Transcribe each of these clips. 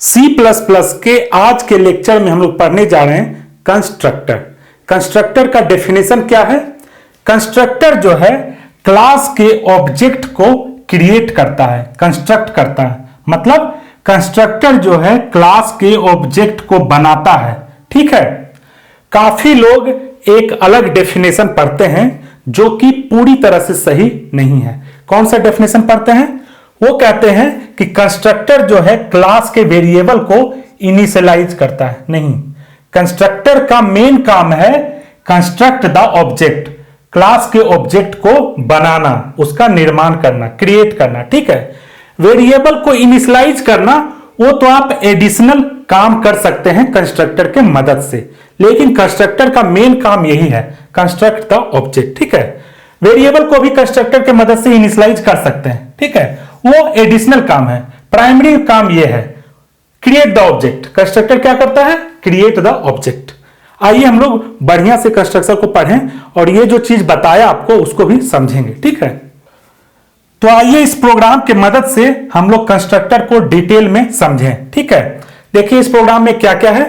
C plus plus के आज के लेक्चर में हम लोग पढ़ने जा रहे हैं कंस्ट्रक्टर। कंस्ट्रक्टर का डेफिनेशन क्या है? कंस्ट्रक्टर जो है क्लास के ऑब्जेक्ट को क्रिएट करता है, कंस्ट्रक्ट करता है। मतलब कंस्ट्रक्टर जो है क्लास के ऑब्जेक्ट को बनाता है। ठीक है, काफी लोग एक अलग डेफिनेशन पढ़ते हैं जो कि पूरी तरह से सही नहीं है। कौन सा डेफिनेशन पढ़ते हैं? वो कहते हैं कि कंस्ट्रक्टर जो है क्लास के वेरिएबल को इनिशियलाइज करता है। नहीं, कंस्ट्रक्टर का मेन काम है कंस्ट्रक्ट द ऑब्जेक्ट, क्लास के ऑब्जेक्ट को बनाना, उसका निर्माण करना, क्रिएट करना। ठीक है, वेरिएबल को इनिशियलाइज करना वो तो आप एडिशनल काम कर सकते हैं कंस्ट्रक्टर के मदद से, लेकिन कंस्ट्रक्टर का मेन काम यही है, कंस्ट्रक्ट द ऑब्जेक्ट। ठीक है, वेरिएबल को भी कंस्ट्रक्टर के मदद से इनिशियलाइज कर सकते हैं। ठीक है, वो एडिशनल काम है, प्राइमरी काम ये है क्रिएट द ऑब्जेक्ट। कंस्ट्रक्टर क्या करता है? Create the object. आइए हम लोग बढ़िया से कंस्ट्रक्टर को पढ़ें और ये जो चीज बताया आपको उसको भी समझेंगे। ठीक है, तो आइए इस प्रोग्राम के मदद से हम लोग कंस्ट्रक्टर को डिटेल में समझें। ठीक है, देखिए इस प्रोग्राम में क्या क्या है।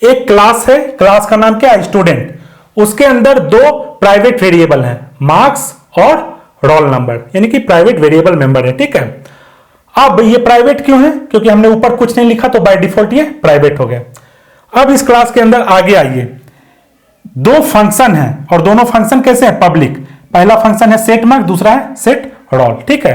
एक क्लास है, क्लास का नाम क्या है? स्टूडेंट। उसके अंदर दो प्राइवेट वेरिएबल हैं, मार्क्स और रोल नंबर, यानी कि प्राइवेट वेरिएबल मेंबर है। ठीक है, अब ये प्राइवेट क्यों है? क्योंकि हमने ऊपर कुछ नहीं लिखा तो बाय डिफॉल्ट ये प्राइवेट हो गया। अब इस क्लास के अंदर आगे आइए, दो फंक्शन हैं और दोनों फंक्शन कैसे हैं? पब्लिक। पहला फंक्शन है सेट मार्क्स, दूसरा है सेट रोल। ठीक है,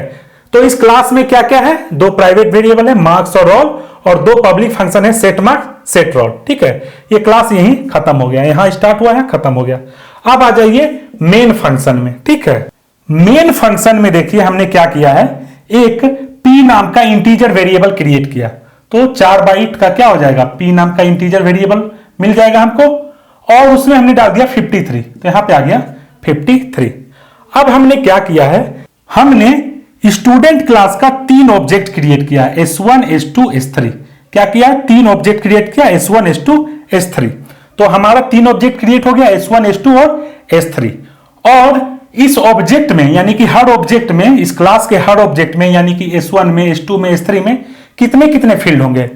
तो इस क्लास में क्या क्या है? दो प्राइवेट वेरिएबल है मार्क्स और रोल, और दो पब्लिक फंक्शन है सेट मार्क्स सेट रोल। ठीक है, ये क्लास यहीं खत्म हो गया, यहां स्टार्ट हुआ है, खत्म हो गया। अब आ जाइए मेन फंक्शन में। ठीक है, मेन फंक्शन में देखिए हमने क्या किया है, एक p नाम का इंटीजर वेरिएबल क्रिएट किया। तो 4 बाइट का क्या हो जाएगा? p नाम का इंटीजर वेरिएबल मिल जाएगा हमको, और उसमें हमने डाल दिया 53, तो यहां पे आ गया 53। अब हमने क्या किया है, हमने स्टूडेंट क्लास का 3 ऑब्जेक्ट क्रिएट किया, S1 S2 S3। क्या किया? 3 ऑब्जेक्ट क्रिएट किया, S1 S2 S3। तो हमारा 3 ऑब्जेक्ट क्रिएट हो गया, S1 S2 और S3। और इस ऑब्जेक्ट में, यानी कि हर ऑब्जेक्ट में, इस क्लास के हर ऑब्जेक्ट में, यानी कि S1 में, S2 में, S3 में कितने कितने फील्ड होंगे?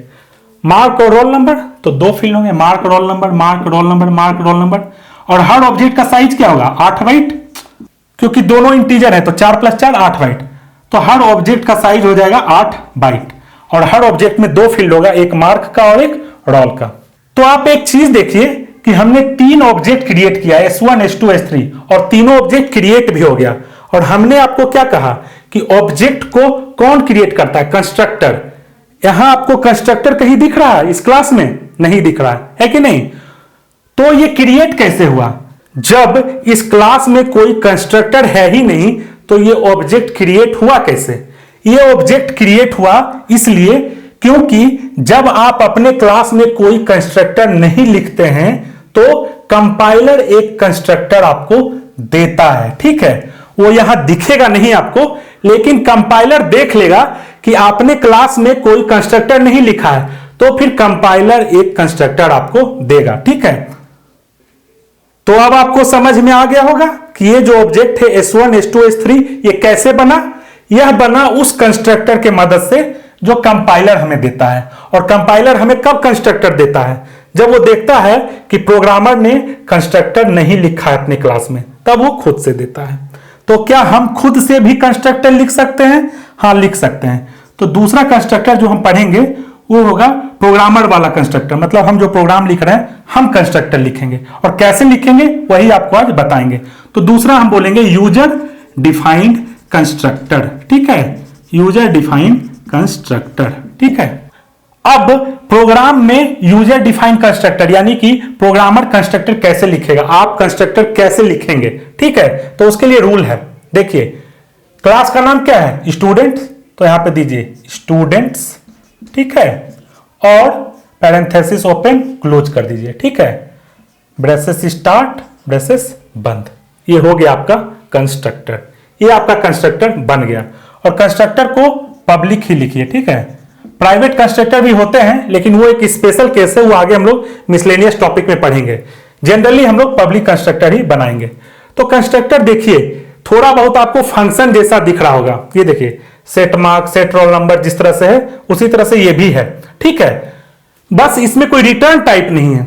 मार्क और रोल नंबर, तो 2 फील्ड होंगे, mark roll number, mark roll number, mark roll number. और हर ऑब्जेक्ट का साइज क्या होगा? 8 बाइट, क्योंकि दोनों इंटीजर है तो 4 + 4 8 बाइट। तो हर ऑब्जेक्ट का साइज हो जाएगा 8 बाइट, और हर ऑब्जेक्ट में 2 फील्ड होगा, एक मार्क का और एक रोल का। तो आप एक चीज देखिए कि हमने 3 ऑब्जेक्ट क्रिएट किया, S1 S2 S3, और तीनों ऑब्जेक्ट क्रिएट भी हो गया। और हमने आपको क्या कहा कि ऑब्जेक्ट को कौन क्रिएट करता है? कंस्ट्रक्टर। यहां आपको कंस्ट्रक्टर कहीं दिख रहा है? इस क्लास में नहीं दिख रहा है कि नहीं? तो ये क्रिएट कैसे हुआ? जब इस क्लास में कोई कंस्ट्रक्टर है ही नहीं तो ये ऑब्जेक्ट क्रिएट हुआ कैसे? ये ऑब्जेक्ट क्रिएट हुआ इसलिए क्योंकि जब आप अपने क्लास में कोई कंस्ट्रक्टर नहीं लिखते हैं तो कंपाइलर एक कंस्ट्रक्टर आपको देता है। ठीक है, वो यहां दिखेगा नहीं आपको, लेकिन कंपाइलर देख लेगा कि आपने क्लास में कोई कंस्ट्रक्टर नहीं लिखा है, तो फिर कंपाइलर एक कंस्ट्रक्टर आपको देगा। ठीक है, तो अब आपको समझ में आ गया होगा कि ये जो ऑब्जेक्ट है S1 S2 S3 ये कैसे बना। यह बना उस कंस्ट्रक्टर के मदद से जो कंपाइलर हमें देता है। और कंपाइलर हमें कब कंस्ट्रक्टर देता है? जब वो देखता है कि प्रोग्रामर ने कंस्ट्रक्टर नहीं लिखा है अपने क्लास में, तब वो खुद से देता है। तो क्या हम खुद से भी कंस्ट्रक्टर लिख सकते हैं? हाँ, लिख सकते हैं। तो दूसरा कंस्ट्रक्टर जो हम पढ़ेंगे वो होगा प्रोग्रामर वाला कंस्ट्रक्टर। मतलब हम जो प्रोग्राम लिख रहे हैं हम कंस्ट्रक्टर लिखेंगे, और कैसे लिखेंगे वही आपको आज बताएंगे। तो दूसरा हम बोलेंगे यूजर डिफाइंड कंस्ट्रक्टर। ठीक है, यूजर डिफाइंड कंस्ट्रक्टर। ठीक है, अब प्रोग्राम में यूजर डिफाइंड कंस्ट्रक्टर यानी कि प्रोग्रामर कंस्ट्रक्टर कैसे लिखेगा, आप कंस्ट्रक्टर कैसे लिखेंगे। ठीक है, तो उसके लिए रूल है। देखिए, क्लास का नाम क्या है? स्टूडेंट, तो यहां पे दीजिए स्टूडेंट्स। ठीक है, और पैरेंथेसिस ओपन क्लोज कर दीजिए। ठीक है, ब्रेसेस स्टार्ट ब्रेसेस बंद। ये हो गया आपका कंस्ट्रक्टर, ये आपका कंस्ट्रक्टर बन गया। और कंस्ट्रक्टर को पब्लिक ही लिखिए। ठीक है, प्राइवेट कंस्ट्रक्टर भी होते हैं लेकिन वो एक स्पेशल केस है, वो आगे हम लोग मिसलेनियस टॉपिक में पढ़ेंगे। जनरली हम लोग पब्लिक कंस्ट्रक्टर ही बनाएंगे। तो कंस्ट्रक्टर देखिए थोड़ा बहुत आपको फंक्शन जैसा दिख रहा होगा। ये देखिए set marks, set roll number जिस तरह से है उसी तरह से ये भी है, ठीक है। बस इसमें कोई रिटर्न टाइप नहीं है,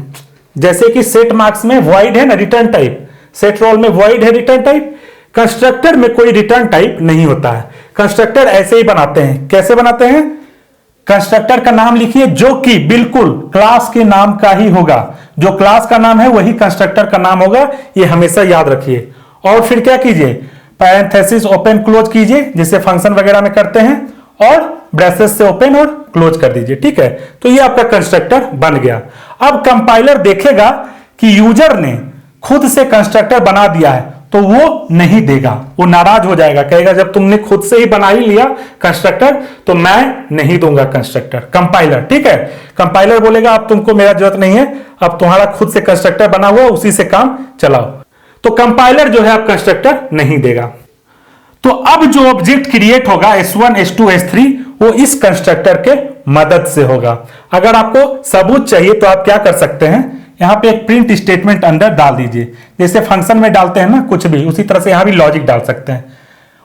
जैसे कि सेट मार्क्स में वॉइड है ना रिटर्न टाइप, सेट रोल में वॉइड है रिटर्न टाइप। कंस्ट्रक्टर में कोई रिटर्न टाइप नहीं होता है। कंस्ट्रक्टर ऐसे ही बनाते हैं। कैसे बनाते हैं? कंस्ट्रक्टर का नाम लिखिए जो कि बिल्कुल क्लास के नाम का ही होगा, जो क्लास का नाम है वही कंस्ट्रक्टर का नाम होगा, ये हमेशा याद रखिए। और फिर क्या कीजिए, पैरेंथेसिस ओपन क्लोज कीजिए जैसे फंक्शन वगैरह में करते हैं, और ब्रेसेस से ओपन और क्लोज कर दीजिए, ठीक है। तो ये आपका कंस्ट्रक्टर बन गया। अब कंपाइलर देखेगा कि यूजर ने खुद से कंस्ट्रक्टर बना दिया है तो वो नहीं देगा, वो नाराज हो जाएगा, कहेगा जब तुमने खुद से ही बना ही लिया कंस्ट्रक्टर तो मैं नहीं दूंगा कंस्ट्रक्टर, कंपाइलर, ठीक है। कंपाइलर बोलेगा अब तुमको मेरा जरूरत नहीं है, अब तुम्हारा खुद से कंस्ट्रक्टर बना हुआ उसी से काम चलाओ। तो कंपाइलर जो है अब कंस्ट्रक्टर नहीं देगा। तो अब जो ऑब्जेक्ट क्रिएट होगा S1, S2, S3 वो इस कंस्ट्रक्टर के मदद से होगा। अगर आपको सबूत चाहिए तो आप क्या कर सकते हैं, यहां पे एक प्रिंट स्टेटमेंट अंदर डाल दीजिए, जैसे फंक्शन में डालते हैं ना कुछ भी, उसी तरह से यहां भी लॉजिक डाल सकते हैं।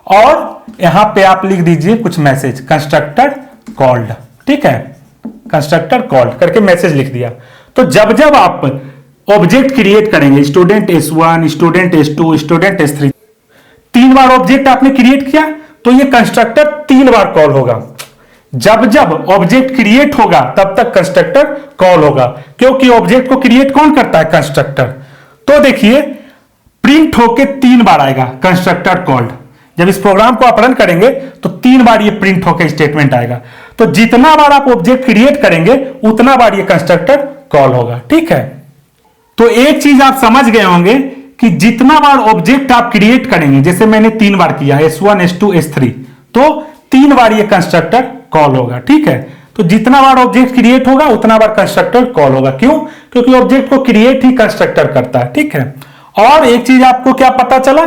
और यहां पे आप लिख दीजिए कुछ मैसेज, कंस्ट्रक्टर कॉल्ड, ठीक है, कंस्ट्रक्टर कॉल्ड करके मैसेज लिख दिया। तो जब जब आप ऑब्जेक्ट क्रिएट करेंगे, student S1, student S2, student S3, 3 बार ऑब्जेक्ट आपने क्रिएट किया तो ये कंस्ट्रक्टर 3 बार कॉल होगा। जब जब ऑब्जेक्ट क्रिएट होगा तब तक कंस्ट्रक्टर कॉल होगा, क्योंकि ऑब्जेक्ट को क्रिएट कौन करता है? कंस्ट्रक्टर। तो देखिए प्रिंट होके 3 बार आएगा कंस्ट्रक्टर कॉल्ड। जब इस प्रोग्राम को आप रन करेंगे तो 3 बार ये प्रिंट होके स्टेटमेंट आएगा। तो जितना बार आप ऑब्जेक्ट क्रिएट करेंगे उतना बार ये कंस्ट्रक्टर कॉल होगा, ठीक है। तो एक चीज आप समझ गए होंगे कि जितना बार ऑब्जेक्ट आप क्रिएट करेंगे, जैसे मैंने 3 बार किया S1, S2, S3, तो 3 बार ये कंस्ट्रक्टर कॉल होगा, ठीक है। तो जितना बार ऑब्जेक्ट क्रिएट होगा उतना बार कंस्ट्रक्टर कॉल होगा। क्यों? क्योंकि ऑब्जेक्ट को क्रिएट ही कंस्ट्रक्टर करता है, ठीक है। और एक चीज आपको क्या पता चला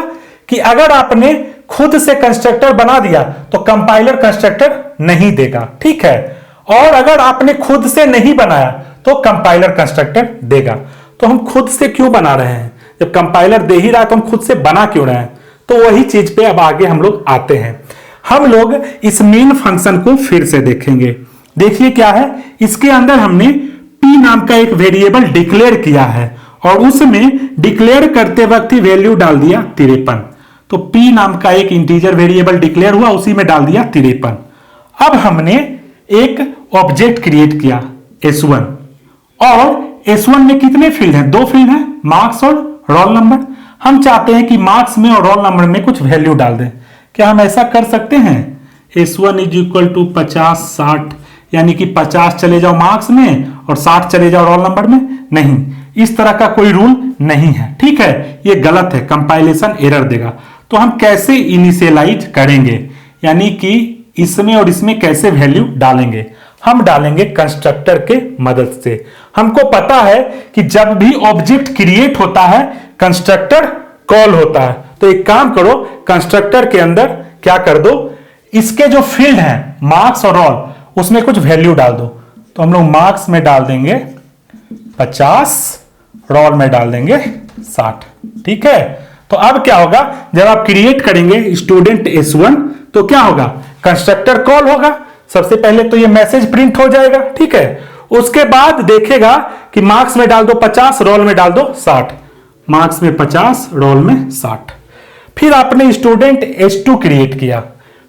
कि अगर आपने खुद से कंस्ट्रक्टर बना दिया तो कंपाइलर कंस्ट्रक्टर नहीं देगा, ठीक है। और अगर आपने खुद से नहीं बनाया तो कंपाइलर कंस्ट्रक्टर देगा। तो हम खुद से क्यों बना रहे हैं? जब कंपाइलर दे ही रहा है तो हम खुद से बना क्यों रहे हैं? तो वही चीज पे अब आगे हम लोग आते हैं। हम लोग इस मेन फंक्शन को फिर से देखेंगे। देखिए क्या है, इसके अंदर हमने p नाम का एक वेरिएबल डिक्लेयर किया है और उसमें डिक्लेयर करते वक्त ही वैल्यू डाल दिया 53। तो p नाम का एक इंटीजर वेरिएबल डिक्लेयर हुआ, उसी में डाल दिया 53। अब हमने एक ऑब्जेक्ट क्रिएट किया S1, और S1 में कितने फील्ड हैं? 2 फील्ड हैं, मार्क्स और रोल नंबर। हम चाहते हैं कि मार्क्स में और रोल नंबर में कुछ वैल्यू डाल दें। क्या हम ऐसा कर सकते हैं? S1 इज इक्वल टू 50, 60, यानी कि 50 चले जाओ मार्क्स में और 60 चले जाओ रोल नंबर में? नहीं, इस तरह का कोई रूल नहीं है, ठीक है। ये गलत है, कंपाइलेशन एरर देगा। तो हम कैसे इनिशियलाइज करेंगे, यानी कि इसमें और इसमें कैसे वैल्यू डालेंगे? हम डालेंगे कंस्ट्रक्टर के मदद से। हमको पता है कि जब भी ऑब्जेक्ट क्रिएट होता है कंस्ट्रक्टर कॉल होता है। तो एक काम करो, कंस्ट्रक्टर के अंदर क्या कर दो, इसके जो फील्ड हैं मार्क्स और रोल, उसमें कुछ वैल्यू डाल दो। तो हम लोग मार्क्स में डाल देंगे 50, रोल में डाल देंगे 60, ठीक है। तो अब क्या होगा, जब आप क्रिएट करेंगे स्टूडेंट S1 तो क्या होगा, कंस्ट्रक्टर कॉल होगा। सबसे पहले तो ये मैसेज प्रिंट हो जाएगा, ठीक है। उसके बाद देखेगा कि मार्क्स में डाल दो 50, रोल में डाल दो 60, मार्क्स में 50, रोल में 60। फिर आपने स्टूडेंट S2 क्रिएट किया,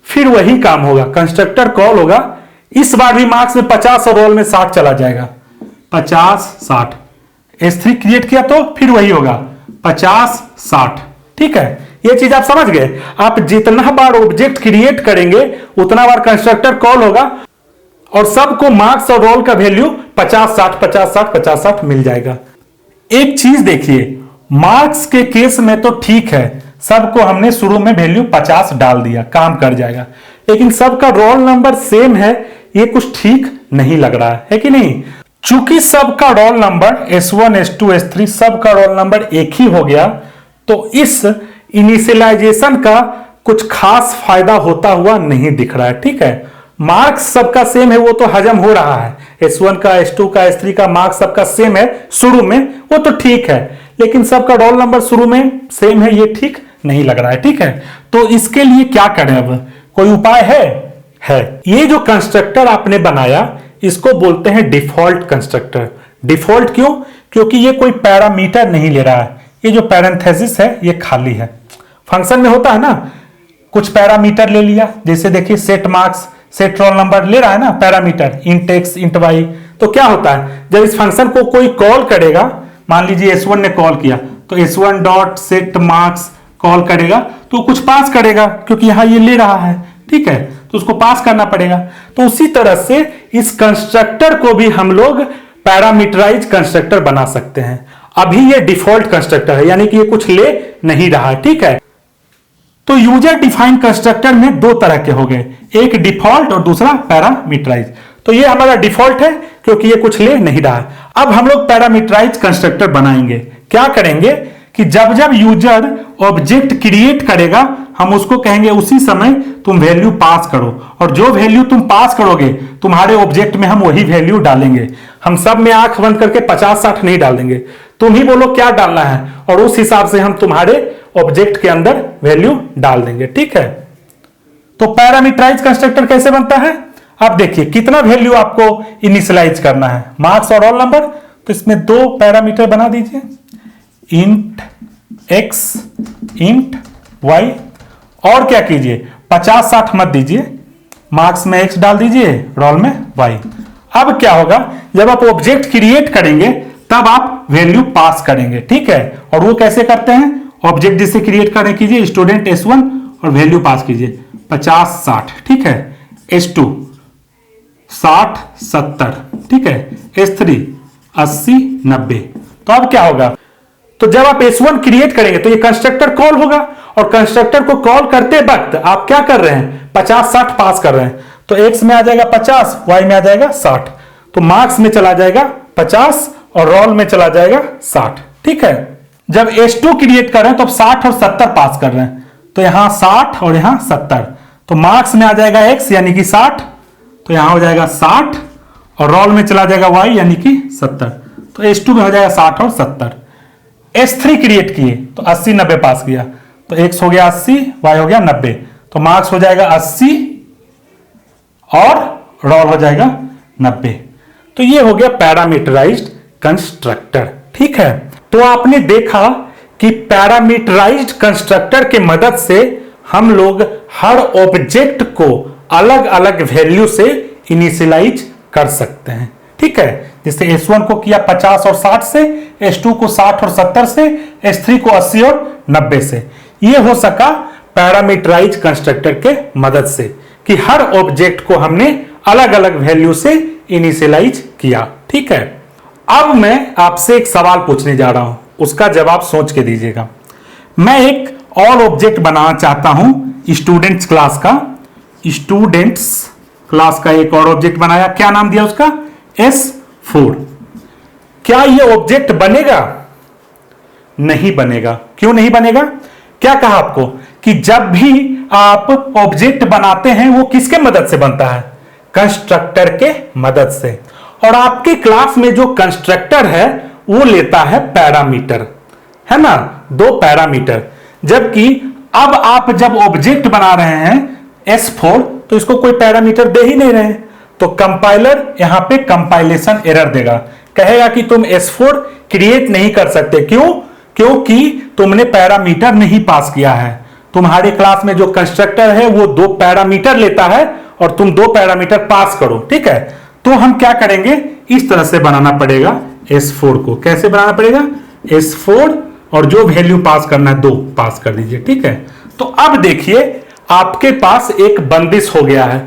फिर वही काम होगा, कंस्ट्रक्टर कॉल होगा। इस बार भी मार्क्स में 50 और रोल में 60 चला जाएगा, 50, 60। S3 क्रिएट किया तो फिर वही होगा 50, 60, ठीक है। ये चीज आप समझ गए। आप जितना बार ऑब्जेक्ट क्रिएट करेंगे उतना बार कंस्ट्रक्टर कॉल होगा और सबको मार्क्स और रोल का वैल्यू 50, 60, 50, 60, 50, 60 मिल जाएगा। एक चीज देखिए, मार्क्स के केस में तो ठीक है, सबको हमने शुरू में वैल्यू 50 डाल दिया, काम कर जाएगा। लेकिन सबका रोल नंबर सेम है, ये कुछ ठीक नहीं लग रहा है कि नहीं? चूंकि सबका roll number S1, S2, S3 सबका रोल नंबर एक ही हो गया, तो इस इनिशियलाइजेशन का कुछ खास फायदा होता हुआ नहीं दिख रहा है, ठीक है। मार्क्स सबका सेम है, वो तो हजम हो रहा है। S1 का, S2 का, S3 का मार्क्स सबका सेम है शुरू में, वो तो ठीक है। लेकिन सबका रोल नंबर शुरू में सेम है, ये ठीक नहीं लग रहा है, ठीक है। तो इसके लिए क्या करें, अब कोई उपाय है? है। ये जो कंस्ट्रक्टर आपने बनाया इसको बोलते हैं डिफॉल्ट कंस्ट्रक्टर। डिफॉल्ट क्यों? क्योंकि ये कोई पैरामीटर नहीं ले रहा है। ये जो पैरेंथेसिस है ये खाली है। फंक्शन में होता है ना, कुछ पैरामीटर ले लिया, जैसे देखिए set marks, set roll number ले रहा है ना parameter, int X int Y. तो क्या होता है जब इस फंक्शन को कोई कॉल करेगा, मान लीजिए S1 ने कॉल किया तो S1 dot set marks call करेगा तो कुछ पास करेगा क्योंकि यहां ये ले रहा है, ठीक है, तो उसको पास करना पड़ेगा। तो उसी तरह से इस कंस्ट्रक्टर को भी हम लोग पैरामीटराइज कंस्ट्रक्टर बना सकते हैं। अभी ये डिफॉल्ट कंस्ट्रक्टर है, यानी कि ये कुछ ले नहीं रहा है, ठीक है। तो यूजर डिफाइंड कंस्ट्रक्टर में दो तरह के हो गए, एक डिफॉल्ट और दूसरा पैरामीटराइज। तो ये हमारा डिफॉल्ट है क्योंकि ये कुछ ले नहीं रहा है। अब हम लोग पैरामीटराइज कंस्ट्रक्टर बनाएंगे। क्या करेंगे कि जब जब यूजर ऑब्जेक्ट क्रिएट करेगा हम उसको कहेंगे उसी समय तुम वैल्यू पास करो, और जो वैल्यू तुम पास करोगे तुम्हारे ऑब्जेक्ट में हम वही वैल्यू डालेंगे। हम सब में आंख बंद करके 50-60 नहीं डाल देंगे, तुम ही बोलो क्या डालना है और उस हिसाब से हम तुम्हारे ऑब्जेक्ट के अंदर वैल्यू डाल देंगे, ठीक है। तो पैरामीटराइज कंस्ट्रक्टर कैसे बनता है? अब देखिए कितना वैल्यू आपको इनिशियलाइज करना है, मार्क्स और रोल नंबर। तो इसमें दो पैरामीटर बना दीजिए, इंट एक्स इंट वाई, और क्या कीजिए 50-60 मत दीजिए, मार्क्स में एक्स डाल दीजिए, रोल में वाई। अब क्या होगा जब आप ऑब्जेक्ट क्रिएट करेंगे तब आप वैल्यू पास करेंगे, ठीक है। और वो कैसे करते हैं, ऑब्जेक्ट जिसे क्रिएट करें कीजिए स्टूडेंट S1 और वैल्यू पास कीजिए 50-60, ठीक है, S2 60-70, ठीक है, S3 80-90। तो अब क्या होगा, तो जब आप S1 क्रिएट करेंगे तो ये कंस्ट्रक्टर कॉल होगा, और कंस्ट्रक्टर को कॉल करते वक्त आप क्या कर रहे हैं 50-60 पास कर रहे हैं। तो X में आ जाएगा 50, Y में आ जाएगा 60, तो मार्क्स में चला जाएगा 50 और रोल में चला जाएगा 60, ठीक है। जब S2 क्रिएट कर रहे हैं तो अब 60 और 70 पास कर रहे हैं, तो यहां 60 और यहां 70, तो मार्क्स में आ जाएगा X यानी कि 60, तो यहां हो जाएगा 60 और रोल में चला जाएगा Y यानी कि 70, तो S2 में हो जाएगा 60 और 70। S3 क्रिएट किए तो 80-90 पास किया, तो X हो गया 80, Y हो गया 90, तो मार्क्स हो जाएगा 80 और रोल हो जाएगा 90। तो ये हो गया पैरामीटराइज्ड कंस्ट्रक्टर, ठीक है। तो आपने देखा कि पैरामीटराइज्ड कंस्ट्रक्टर के मदद से हम लोग हर ऑब्जेक्ट को अलग अलग वैल्यू से इनिशियलाइज कर सकते हैं, ठीक है। जैसे S1 को किया 50 और 60 से, S2 को 60 और 70 से, S3 को 80 और 90 से। ये हो सका पैरामीटराइज कंस्ट्रक्टर के मदद से कि हर ऑब्जेक्ट को हमने अलग अलग वैल्यू से इनिशियलाइज किया, ठीक है। अब मैं आपसे एक सवाल पूछने जा रहा हूं, उसका जवाब सोच के दीजिएगा। मैं एक और ऑब्जेक्ट बनाना चाहता हूं स्टूडेंट्स क्लास का। स्टूडेंट्स क्लास का एक और ऑब्जेक्ट बनाया, क्या नाम दिया उसका, S4। क्या ये ऑब्जेक्ट बनेगा? नहीं बनेगा। क्यों नहीं बनेगा? क्या कहा आपको कि जब भी आप ऑब्जेक्ट बनाते हैं वो किसके मदद से बनता है, कंस्ट्रक्टर के मदद से। और आपके क्लास में जो कंस्ट्रक्टर है वो लेता है पैरामीटर, है ना, 2 पैरामीटर। जबकि अब आप जब ऑब्जेक्ट बना रहे हैं S4 तो इसको कोई पैरामीटर दे ही नहीं रहे, तो कंपाइलर यहां पे कंपाइलेशन एरर देगा, कहेगा कि तुम S4 क्रिएट नहीं कर सकते। क्यों? क्योंकि तुमने पैरामीटर नहीं पास किया है। तुम्हारे क्लास में जो कंस्ट्रक्टर है वो 2 पैरामीटर लेता है और तुम 2 पैरामीटर पास करो, ठीक है। तो हम क्या करेंगे, इस तरह से बनाना पड़ेगा S4 को। कैसे बनाना पड़ेगा, S4 और जो वैल्यू पास करना है 2 पास कर दीजिए, ठीक है। तो अब देखिए आपके पास एक बंदिश हो गया है,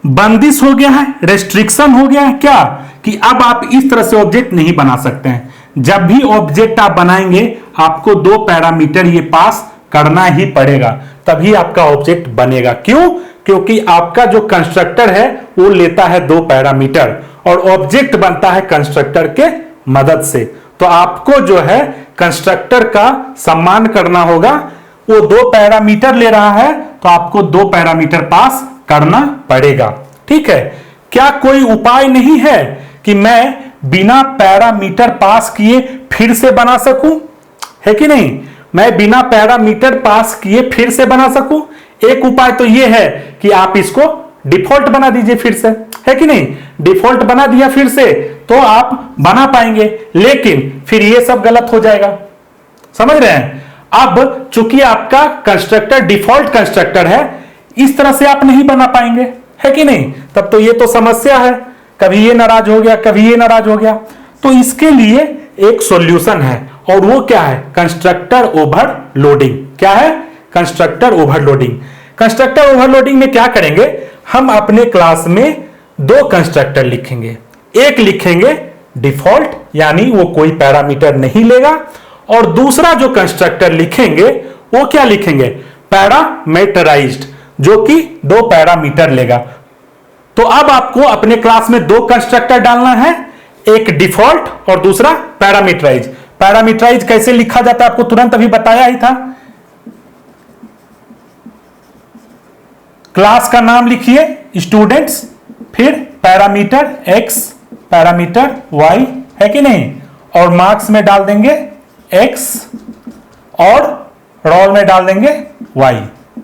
बंदिश हो गया है, रेस्ट्रिक्शन हो गया है। क्या कि अब आप इस तरह से ऑब्जेक्ट नहीं बना सकते हैं। जब भी ऑब्जेक्ट आप बनाएंगे आपको 2 पैरामीटर ये पास करना ही पड़ेगा, तभी आपका ऑब्जेक्ट बनेगा। क्यों? क्योंकि आपका जो कंस्ट्रक्टर है वो लेता है 2 पैरामीटर और ऑब्जेक्ट बनता है कंस्ट्रक्टर के मदद से। तो आपको जो है कंस्ट्रक्टर का सम्मान करना होगा। वो 2 पैरामीटर ले रहा है तो आपको 2 पैरामीटर पास करना पड़ेगा, ठीक है। क्या कोई उपाय नहीं है कि मैं बिना पैरामीटर पास किए फिर से बना सकूं, है कि नहीं? मैं बिना पैरामीटर पास किए फिर से बना सकूं। एक उपाय तो यह है कि आप इसको डिफॉल्ट बना दीजिए फिर से, है कि नहीं? डिफॉल्ट बना दिया फिर से तो आप बना पाएंगे, लेकिन फिर ये सब गलत हो जाएगा। समझ रहे हैं? अब चूंकि आपका कंस्ट्रक्टर डिफॉल्ट कंस्ट्रक्टर है, इस तरह से आप नहीं बना पाएंगे, है कि नहीं? तब तो ये तो समस्या है, कभी ये नाराज हो गया, कभी ये नाराज हो गया। तो इसके लिए एक सॉल्यूशन है, और वो क्या है? Constructor overloading. क्या है? Constructor overloading. कंस्ट्रक्टर ओवरलोडिंग में क्या करेंगे? हम अपने क्लास में दो कंस्ट्रक्टर लिखेंगे। एक लिखेंगे डिफॉल्ट, यानी वो कोई पैरामीटर नहीं लेगा, और दूसरा जो कंस्ट्रक्टर लिखेंगे वो क्या लिखेंगे? पैरामीटराइज्ड, जो कि दो पैरामीटर लेगा। तो अब आपको अपने क्लास में दो कंस्ट्रक्टर डालना है, एक डिफॉल्ट और दूसरा पैरामीटराइज। पैरामीटराइज कैसे लिखा जाता है आपको तुरंत अभी बताया ही था। क्लास का नाम लिखिए स्टूडेंट्स, फिर पैरामीटर x, पैरामीटर y, है कि नहीं? और मार्क्स में डाल देंगे x और रोल में डाल देंगे y,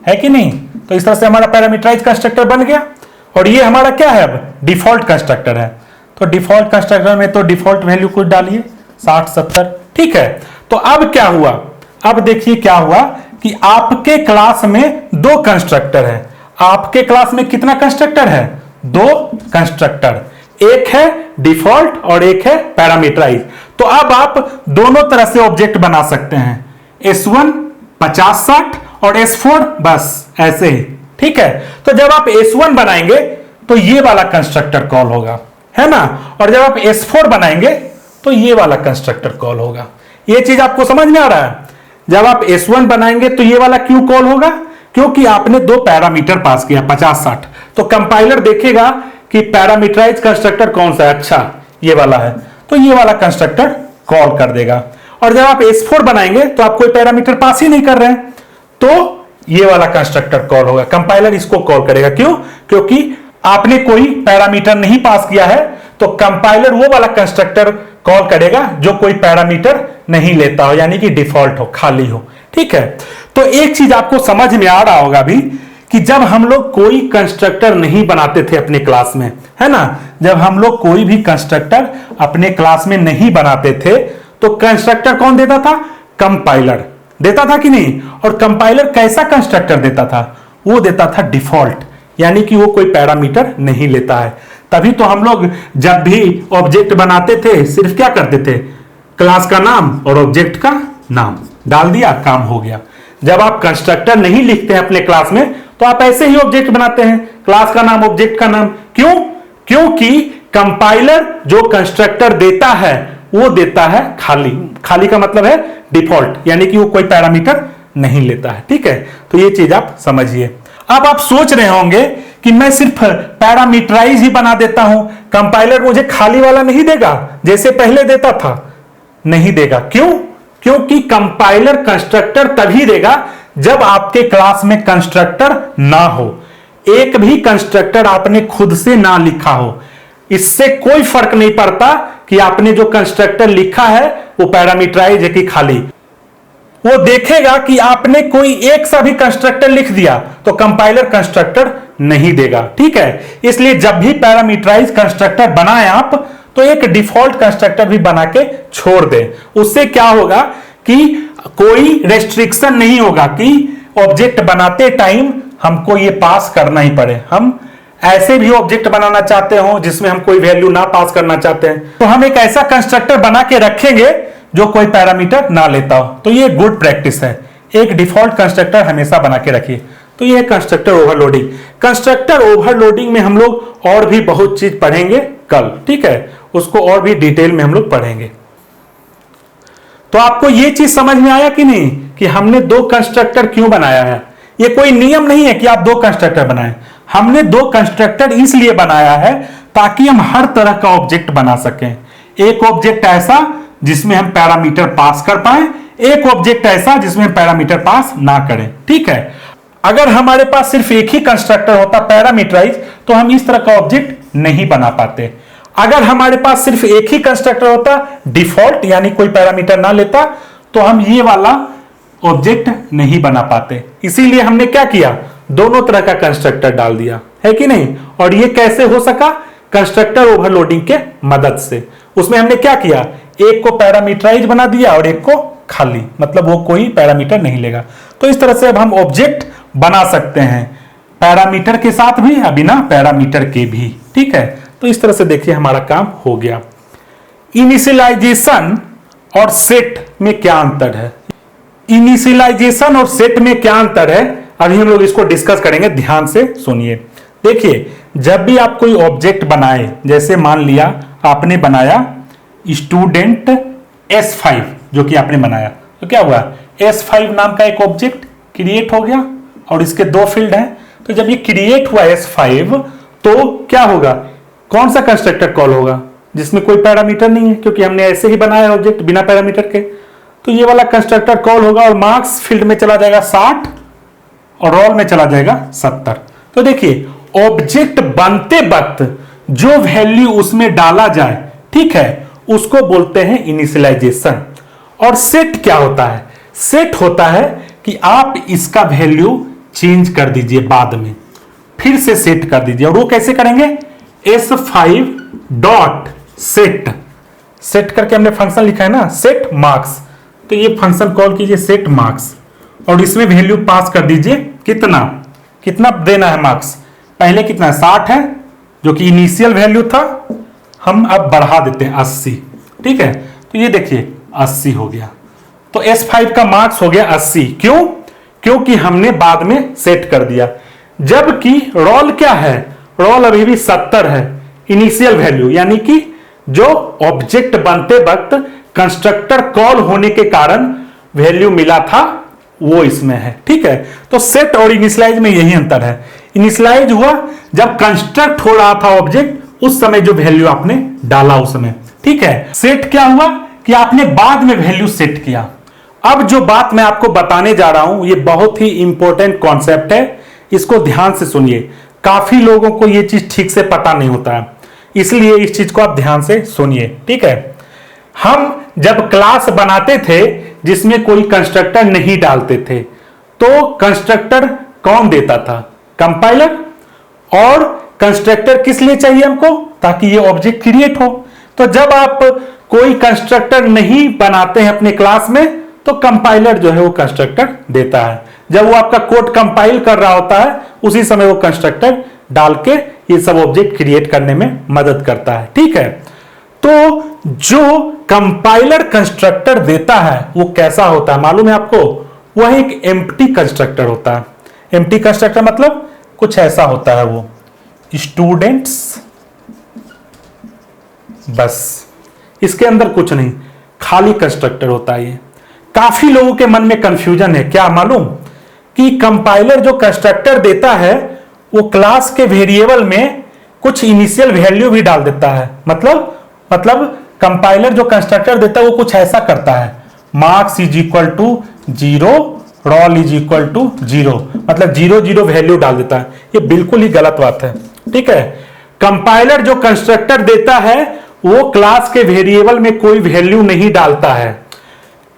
है कि नहीं? तो इस तरह से हमारा पैरामीटराइज कंस्ट्रक्टर बन गया। और ये हमारा क्या है? अब डिफॉल्ट कंस्ट्रक्टर है। तो डिफॉल्ट कंस्ट्रक्टर में तो डिफॉल्ट वैल्यू कुछ डालिए 60 70, ठीक है। तो अब क्या हुआ? अब देखिए क्या हुआ कि आपके क्लास में दो कंस्ट्रक्टर है। आपके क्लास में कितना कंस्ट्रक्टर है? दो कंस्ट्रक्टर, एक है डिफॉल्ट और एक है पैरामीटराइज। तो अब आप दोनों तरह से ऑब्जेक्ट बना सकते हैं, S1 50 60 और S4 बस ऐसे ही, ठीक है। तो जब आप S1 बनाएंगे तो ये वाला कंस्ट्रक्टर कॉल होगा, है ना? और जब आप S4 बनाएंगे तो ये वाला कंस्ट्रक्टर कॉल होगा। ये चीज आपको समझ में आ रहा है? जब आप S1 बनाएंगे तो ये वाला क्यों कॉल होगा? क्योंकि आपने दो पैरामीटर पास किया 50 60। तो कंपाइलर देखेगा कि पैरामीटराइज कंस्ट्रक्टर कौन सा है, अच्छा ये वाला है, तो ये वाला कंस्ट्रक्टर कॉल कर देगा। और जब आप S4 बनाएंगे तो आप कोई पैरामीटर पास ही नहीं कर रहे हैं, तो ये वाला कंस्ट्रक्टर कॉल होगा। कंपाइलर इसको कॉल करेगा, क्यों? क्योंकि आपने कोई पैरामीटर नहीं पास किया है, तो कंपाइलर वो वाला कंस्ट्रक्टर कॉल करेगा जो कोई पैरामीटर नहीं लेता हो, यानी कि डिफॉल्ट हो, खाली हो, ठीक है। तो एक चीज आपको समझ में आ रहा होगा भी कि जब हम लोग कोई कंस्ट्रक्टर नहीं बनाते थे अपने क्लास में, है ना? जब हम लोग कोई भी कंस्ट्रक्टर अपने क्लास में नहीं बनाते थे तो कंस्ट्रक्टर कौन देता था? कंपाइलर देता था कि नहीं? और कंपाइलर कैसा कंस्ट्रक्टर देता था? वो देता था डिफॉल्ट, यानी कि वो कोई पैरामीटर नहीं लेता है। तभी तो हम लोग जब भी ऑब्जेक्ट बनाते थे सिर्फ क्या करते थे? क्लास का नाम और ऑब्जेक्ट का नाम डाल दिया, काम हो गया। जब आप कंस्ट्रक्टर नहीं लिखते हैं अपने क्लास में तो आप ऐसे ही ऑब्जेक्ट बनाते हैं, क्लास का नाम ऑब्जेक्ट का नाम। क्यों? क्योंकि कंपाइलर जो कंस्ट्रक्टर देता है वो देता है खाली। खाली का मतलब है डिफॉल्ट, यानी कि वो कोई पैरामीटर नहीं लेता है, ठीक है। तो ये चीज आप समझिए। अब आप सोच रहे होंगे कि मैं सिर्फ पैरामीटराइज ही बना देता हूं, कंपाइलर मुझे खाली वाला नहीं देगा जैसे पहले देता था? नहीं देगा। क्यों? क्योंकि कंपाइलर कंस्ट्रक्टर तभी देगा जब आपके क्लास में कंस्ट्रक्टर ना हो, एक भी कंस्ट्रक्टर आपने खुद से ना लिखा हो। इससे कोई फर्क नहीं पड़ता कि आपने जो कंस्ट्रक्टर लिखा है वो पैरामीटराइज है कि खाली। वो देखेगा कि आपने कोई एक सा भी कंस्ट्रक्टर लिख दिया तो कंपाइलर कंस्ट्रक्टर नहीं देगा, ठीक है। इसलिए जब भी पैरामीटराइज कंस्ट्रक्टर बनाए आप तो एक डिफॉल्ट कंस्ट्रक्टर भी बना के छोड़ दें। उससे क्या होगा कि कोई रेस्ट्रिक्शन नहीं होगा कि ऑब्जेक्ट बनाते टाइम हमको ये पास करना ही पड़े। हम ऐसे भी ऑब्जेक्ट बनाना चाहते हो जिसमें हम कोई वैल्यू ना पास करना चाहते हैं, तो हम एक ऐसा कंस्ट्रक्टर बना के रखेंगे जो कोई पैरामीटर ना लेता हो। तो ये गुड प्रैक्टिस है, एक डिफॉल्ट कंस्ट्रक्टर हमेशा बना के रखिए। तो ये कंस्ट्रक्टर ओवरलोडिंग। कंस्ट्रक्टर ओवरलोडिंग में हम लोग और भी बहुत चीज पढ़ेंगे कल, ठीक है, उसको और भी डिटेल में हम लोग पढ़ेंगे। तो आपको ये चीज समझ में आया कि नहीं कि हमने दो कंस्ट्रक्टर क्यों बनाया है? ये कोई नियम नहीं है कि आप दो कंस्ट्रक्टर बनाएं। हमने दो कंस्ट्रक्टर इसलिए बनाया है ताकि हम हर तरह का ऑब्जेक्ट बना सकें। एक ऑब्जेक्ट ऐसा जिसमें हम पैरामीटर पास कर पाए, एक ऑब्जेक्ट ऐसा जिसमें हम पैरामीटर पास ना करें, ठीक है। अगर हमारे पास सिर्फ एक ही कंस्ट्रक्टर होता पैरामीटराइज तो हम इस तरह का ऑब्जेक्ट नहीं बना पाते। अगर हमारे पास सिर्फ एक ही कंस्ट्रक्टर होता डिफॉल्ट, यानी कोई पैरामीटर ना लेता, तो हम ये वाला ऑब्जेक्ट नहीं बना पाते। इसीलिए हमने क्या किया? दोनों तरह का कंस्ट्रक्टर डाल दिया। है कि नहीं। और ये कैसे हो सका, कंस्ट्रक्टर ओवरलोडिंग के मदद से। उसमें हमने क्या किया, एक को पैरामीटराइज बना दिया और एक को खाली, मतलब वो कोई पैरामीटर नहीं लेगा। तो इस तरह से अब हम ऑब्जेक्ट बना सकते हैं, पैरामीटर के साथ भी या बिना पैरामीटर के भी, ठीक है। तो इस तरह से देखिए हमारा काम हो गया। इनिशियलाइजेशन और सेट में क्या अंतर है, इनिशियलाइजेशन और सेट में क्या अंतर है, अभी हम लोग इसको डिस्कस करेंगे, ध्यान से सुनिए। देखिए जब भी आप कोई ऑब्जेक्ट बनाए, जैसे मान लिया आपने बनाया स्टूडेंट S5 जो कि आपने बनाया, तो क्या हुआ, S5 नाम का एक ऑब्जेक्ट क्रिएट हो गया और इसके दो फील्ड हैं। तो जब ये क्रिएट हुआ S5 तो क्या होगा, कौन सा कंस्ट्रक्टर कॉल होगा, जिसमें कोई पैरामीटर नहीं है, क्योंकि हमने ऐसे ही बनाया ऑब्जेक्ट बिना पैरामीटर के। तो ये वाला कंस्ट्रक्टर कॉल होगा और मार्क्स फील्ड में चला जाएगा 60 और रोल में चला जाएगा 70। तो देखिए ऑब्जेक्ट बनते वक्त जो वैल्यू उसमें डाला जाए, ठीक है, उसको बोलते हैं इनिशियलाइजेशन। और सेट क्या होता है, सेट होता है कि आप इसका वैल्यू चेंज कर दीजिए, बाद में फिर से सेट कर दीजिए। और वो कैसे करेंगे, S5 डॉट सेट, सेट करके हमने फंक्शन लिखा है ना, सेट मार्क्स। तो ये फंक्शन कॉल कीजिए सेट मार्क्स और इसमें वैल्यू पास कर दीजिए, कितना कितना देना है मार्क्स, पहले कितना 60 है जो कि इनिशियल वैल्यू था, हम अब बढ़ा देते हैं 80, ठीक है। तो ये देखिए 80 हो गया। तो S5 का मार्क्स हो गया 80, क्यों, क्योंकि हमने बाद में सेट कर दिया। जबकि रोल क्या है, रोल अभी भी 70 है इनिशियल वैल्यू, यानी कि जो ऑब्जेक्ट बनते वक्त कंस्ट्रक्टर कॉल होने के कारण वैल्यू मिला था वो इसमें है, ठीक है। तो सेट और इनिशियलाइज में यही अंतर है। इनिशियलाइज हुआ जब कंस्ट्रक्ट हो रहा था ऑब्जेक्ट, उस समय जो वैल्यू आपने डाला उस समय, ठीक है। सेट क्या हुआ कि आपने बाद में वैल्यू सेट किया। अब जो बात मैं आपको बताने जा रहा हूं ये बहुत ही इंपॉर्टेंट कॉन्सेप्ट है, इसको ध्यान से सुनिए। काफी लोगों को ये चीज ठीक से पता नहीं होता है, इसलिए इस चीज को आप ध्यान से सुनिए, ठीक है। हम जब क्लास बनाते थे जिसमें कोई कंस्ट्रक्टर नहीं डालते थे, तो कंस्ट्रक्टर कौन देता था, कंपाइलर। और कंस्ट्रक्टर किस लिए चाहिए हमको, ताकि ये ऑब्जेक्ट क्रिएट हो। तो जब आप कोई कंस्ट्रक्टर नहीं बनाते हैं अपने क्लास में, तो कंपाइलर जो है वो कंस्ट्रक्टर देता है। जब वो आपका कोड कंपाइल कर रहा होता है उसी समय वो कंस्ट्रक्टर डाल के ये सब ऑब्जेक्ट क्रिएट करने में मदद करता है, ठीक है। तो जो कंपाइलर कंस्ट्रक्टर देता है वो कैसा होता है मालूम है आपको, वह एक एम्प्टी कंस्ट्रक्टर होता है। एम्प्टी कंस्ट्रक्टर मतलब कुछ ऐसा होता है, वो स्टूडेंट्स बस, इसके अंदर कुछ नहीं, खाली कंस्ट्रक्टर होता है। ये काफी लोगों के मन में कंफ्यूजन है, क्या मालूम, कि कंपाइलर जो कंस्ट्रक्टर देता है वो क्लास के वेरिएबल में कुछ इनिशियल वैल्यू भी डाल देता है। मतलब कंपाइलर जो कंस्ट्रक्टर देता है वो कुछ ऐसा करता है, marks is equal to 0, roll is equal to 0, मतलब 0 0 वैल्यू डाल देता है। ये बिल्कुल ही गलत बात है, ठीक है। कंपाइलर जो कंस्ट्रक्टर देता है वो क्लास के वेरिएबल में कोई वैल्यू नहीं डालता है,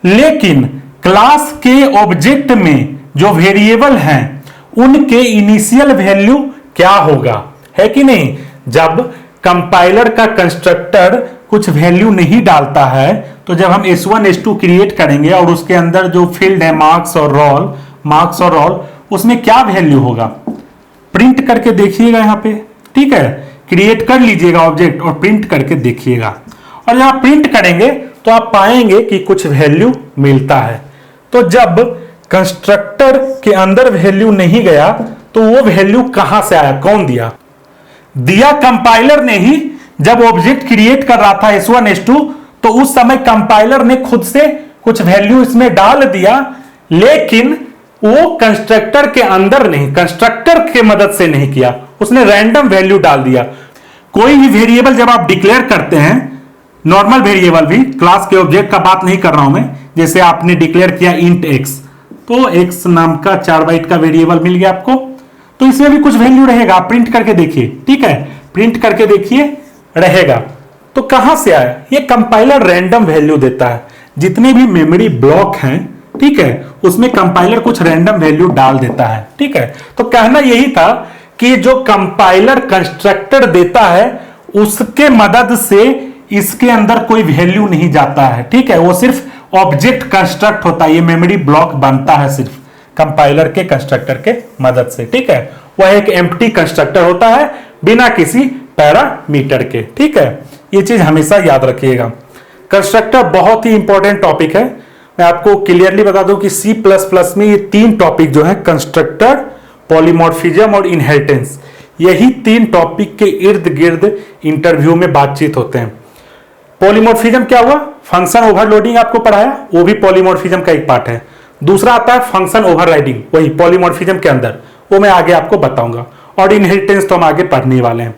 लेकिन क्लास के ऑब्जेक्ट में जो वेरिएबल हैं उनके इनिशियल वैल्यू क्या होगा, है कि नहीं। जब कंपाइलर का कंस्ट्रक्टर कुछ वैल्यू नहीं डालता है, तो जब हम S1 S2 क्रिएट करेंगे और उसके अंदर जो फील्ड है मार्क्स और रोल, उसमें क्या वैल्यू होगा, प्रिंट करके देखिएगा यहाँ पे, ठीक है। क्रिएट कर लीजिएगा ऑब्जेक्ट और प्रिंट करके देखिएगा, और जब आप प्रिंट करेंगे तो आप पाएंगे कि कुछ वैल्यू मिलता है। तो जब कंस्ट्रक्टर के अंदर वैल्यू नहीं गया तो वो वैल्यू कहां से आया, कौन दिया, दिया कंपाइलर ने ही। जब ऑब्जेक्ट क्रिएट कर रहा था S1 S2 तो उस समय कंपाइलर ने खुद से कुछ वैल्यू इसमें डाल दिया, लेकिन वो कंस्ट्रक्टर के अंदर नहीं, कंस्ट्रक्टर के मदद से नहीं किया, उसने रैंडम वैल्यू डाल दिया। कोई भी वेरिएबल जब आप डिक्लेयर करते हैं, नॉर्मल वेरिएबल भी, क्लास के ऑब्जेक्ट का बात नहीं कर रहा हूं मैं, जैसे आपने डिक्लेयर किया इंट x, तो x नाम का 4 बाइट का वेरिएबल मिल गया आपको, तो इसमें भी कुछ वैल्यू रहेगा, आप प्रिंट करके देखिए, ठीक है, प्रिंट करके देखिए रहेगा। तो कहां से आया, ये कंपाइलर रैंडम वैल्यू देता है। जितने भी मेमोरी ब्लॉक हैं, ठीक है, उसमें कंपाइलर कुछ रैंडम वैल्यू डाल देता है, ठीक है। तो कहना यही था कि जो कंपाइलर कंस्ट्रक्टर देता है उसके मदद से इसके अंदर कोई वैल्यू नहीं जाता है, ठीक है। वो सिर्फ ऑब्जेक्ट कंस्ट्रक्ट होता है, ये मेमोरी ब्लॉक बनता है सिर्फ कंपाइलर के कंस्ट्रक्टर के मदद से, ठीक है। वह एक एम्प्टी कंस्ट्रक्टर होता है बिना किसी पैरामीटर के, ठीक है। ये चीज हमेशा याद रखिएगा। कंस्ट्रक्टर बहुत ही इंपॉर्टेंट टॉपिक है। मैं आपको क्लियरली बता दूं कि C++ में ये 3 टॉपिक जो है, कंस्ट्रक्टर, पॉलीमॉर्फिज्म और इनहेरिटेंस, यही 3 टॉपिक के इर्द गिर्द इंटरव्यू में बातचीत होते हैं। पॉलीमॉर्फिज्म क्या हुआ? फंक्शन ओवरलोडिंग आपको पढ़ाया, वो भी पॉलीमॉर्फिज्म का एक पार्ट है। दूसरा आता है फंक्शन ओवरराइडिंग, वही पॉलीमॉर्फिज्म के अंदर, वो मैं आगे आपको बताऊंगा। और इनहेरिटेंस तो हम आगे पढ़ने वाले हैं।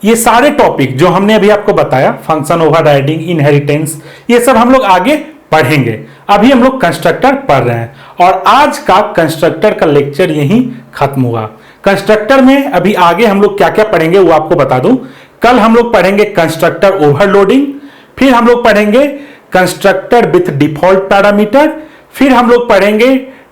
ये सारे टॉपिक जो हमने अभी आपको बताया, फंक्शन ओवरराइडिंग, इनहेरिटेंस, ये सब हम लोग आगे पढ़ेंगे। अभी हम लोग कंस्ट्रक्टर पढ़ रहे हैं और आज का कंस्ट्रक्टर का लेक्चर यहीं खत्म हुआ। कंस्ट्रक्टर में अभी आगे हम लोग क्या क्या पढ़ेंगे वो आपको बता दूं। कल हम लोग पढ़ेंगे कंस्ट्रक्टर ओवरलोडिंग, फिर हम लोग पढ़ेंगे कंस्ट्रक्टर विथ डिफॉल्ट पैरामीटर, फिर हम लोग पढ़ेंगे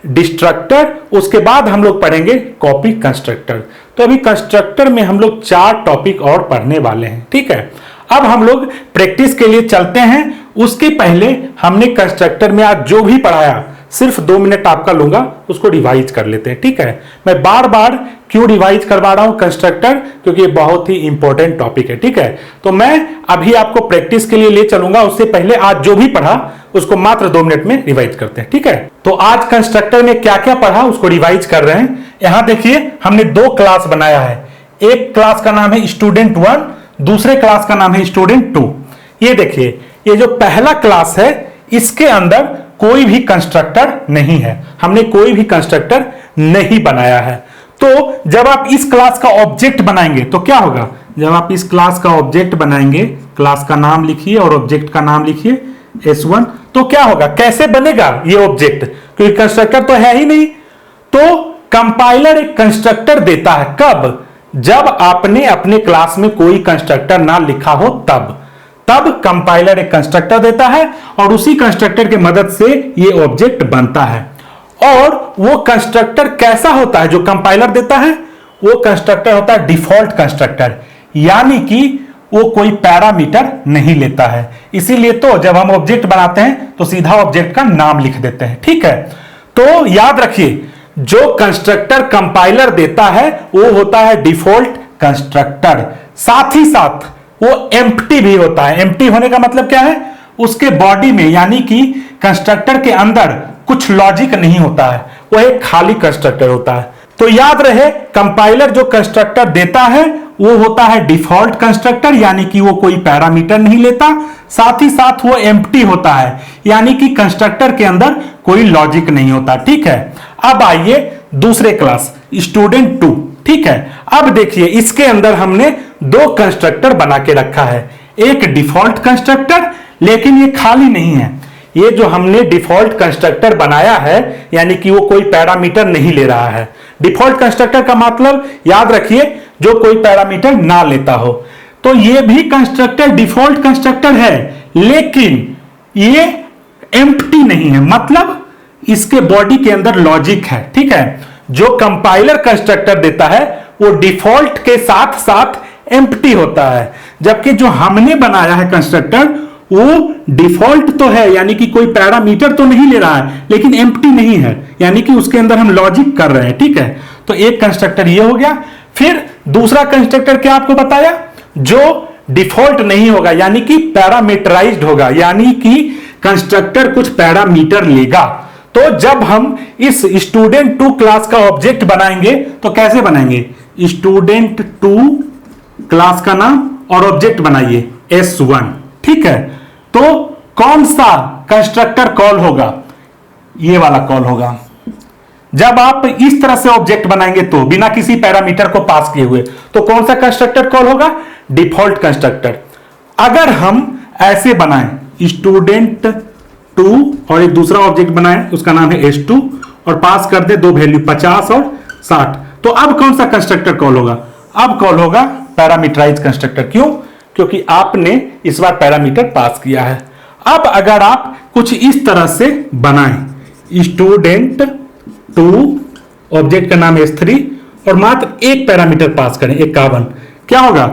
डिस्ट्रक्टर, उसके बाद हम लोग पढ़ेंगे कॉपी कंस्ट्रक्टर। तो अभी कंस्ट्रक्टर में हम लोग 4 टॉपिक और पढ़ने वाले हैं, ठीक है। अब हम लोग प्रैक्टिस के लिए चलते हैं। उसके पहले हमने कंस्ट्रक्टर में आज जो भी पढ़ाया सिर्फ 2 मिनट आपका लूंगा, उसको रिवाइज कर लेते हैं, ठीक है। मैं बार बार क्यों रिवाइज करवा रहा हूं कंस्ट्रक्टर, क्योंकि ये बहुत ही इंपॉर्टेंट टॉपिक है, ठीक है। तो मैं अभी आपको प्रैक्टिस के लिए ले चलूंगा, उससे पहले आज जो भी पढ़ा उसको मात्र 2 मिनट में रिवाइज करते हैं, ठीक है। तो आज कंस्ट्रक्टर में क्या क्या पढ़ा उसको रिवाइज कर रहे हैं। यहां देखिए हमने 2 क्लास बनाया है। एक क्लास का नाम है स्टूडेंट 1, दूसरे क्लास का नाम है स्टूडेंट 2। ये देखिए, ये जो पहला क्लास है इसके अंदर कोई भी कंस्ट्रक्टर नहीं है, हमने कोई भी कंस्ट्रक्टर नहीं बनाया है। तो जब आप इस क्लास का ऑब्जेक्ट बनाएंगे तो क्या होगा? जब आप इस क्लास का ऑब्जेक्ट बनाएंगे, क्लास का नाम लिखिए और ऑब्जेक्ट का नाम लिखिए S1, तो क्या होगा, कैसे बनेगा ये ऑब्जेक्ट? क्योंकि कंस्ट्रक्टर तो है ही नहीं। तो कंपाइलर एक कंस्ट्रक्टर देता है, कब? जब आपने अपने क्लास में कोई कंस्ट्रक्टर ना लिखा हो तब कंपाइलर एक कंस्ट्रक्टर देता है और उसी कंस्ट्रक्टर की मदद से ये ऑब्जेक्ट बनता है। और वो कंस्ट्रक्टर कैसा होता है जो कंपाइलर देता है? वो कंस्ट्रक्टर होता है डिफॉल्ट कंस्ट्रक्टर, यानी कि वो कोई पैरामीटर नहीं लेता है। इसीलिए तो जब हम ऑब्जेक्ट बनाते हैं तो सीधा ऑब्जेक्ट का नाम लिख देते हैं, ठीक है। तो याद रखिए, जो कंस्ट्रक्टर कंपाइलर देता है वो होता है डिफॉल्ट कंस्ट्रक्टर। साथ ही साथ वो एम्प्टी भी होता है। एम्प्टी होने का मतलब क्या है? उसके बॉडी में, यानी कि कंस्ट्रक्टर के अंदर कुछ लॉजिक नहीं होता है, वो एक खाली कंस्ट्रक्टर होता है। तो याद रहे, कंपाइलर जो कंस्ट्रक्टर देता है वो होता है डिफॉल्ट कंस्ट्रक्टर, यानी कि वो कोई पैरामीटर नहीं लेता। साथ ही साथ वो एम्प्टी होता है, यानी कि कंस्ट्रक्टर के अंदर कोई लॉजिक नहीं होता, ठीक है। अब आइए दूसरे क्लास स्टूडेंट 2, ठीक है। अब देखिए इसके अंदर हमने 2 कंस्ट्रक्टर बना के रखा है। एक डिफॉल्ट कंस्ट्रक्टर, लेकिन ये खाली नहीं है। ये जो हमने डिफॉल्ट कंस्ट्रक्टर बनाया है, यानी कि वो कोई पैरामीटर नहीं ले रहा है। डिफॉल्ट कंस्ट्रक्टर का मतलब याद रखिए, जो कोई पैरामीटर ना लेता हो। तो ये भी कंस्ट्रक्टर डिफॉल्ट कंस्ट्रक्टर है, लेकिन ये एम्प्टी नहीं है, मतलब इसके बॉडी के अंदर लॉजिक है, ठीक है। जो कंपाइलर कंस्ट्रक्टर देता है वो डिफॉल्ट के साथ साथ एम्प्टी होता है, जबकि जो हमने बनाया है कंस्ट्रक्टर वो डिफॉल्ट तो है, यानी कि कोई पैरामीटर तो नहीं ले रहा है, लेकिन एम्प्टी नहीं है, यानी कि उसके अंदर हम लॉजिक कर रहे हैं, ठीक है। तो एक कंस्ट्रक्टर ये हो गया। फिर दूसरा कंस्ट्रक्टर क्या आपको बताया? जो डिफॉल्ट नहीं होगा, यानी कि पैरामीटराइज्ड होगा, यानी कि कंस्ट्रक्टर कुछ पैरामीटर लेगा। तो जब हम इस स्टूडेंट 2 क्लास का ऑब्जेक्ट बनाएंगे तो कैसे बनाएंगे? स्टूडेंट 2 क्लास का नाम और ऑब्जेक्ट बनाइए S1, ठीक है। तो कौन सा कंस्ट्रक्टर कॉल होगा? ये वाला कॉल होगा। जब आप इस तरह से ऑब्जेक्ट बनाएंगे तो बिना किसी पैरामीटर को पास किए हुए, तो कौन सा कंस्ट्रक्टर कॉल होगा? Default constructor. अगर हम ऐसे बनाएं स्टूडेंट 2 और एक दूसरा ऑब्जेक्ट बनाएं, उसका नाम है S2, और पास कर दे 2 वैल्यू 50 और 60, तो अब कौन सा कंस्ट्रक्टर कॉल होगा? अब कॉल होगा पैरामीटराइज कंस्ट्रक्टर। क्यों? क्योंकि आपने इस बार पैरामीटर पास किया है। अब अगर आप कुछ इस तरह से बनाएं, स्टूडेंट 2 ऑब्जेक्ट का नाम S3 और मात्र एक पैरामीटर पास करें 51, क्या होगा?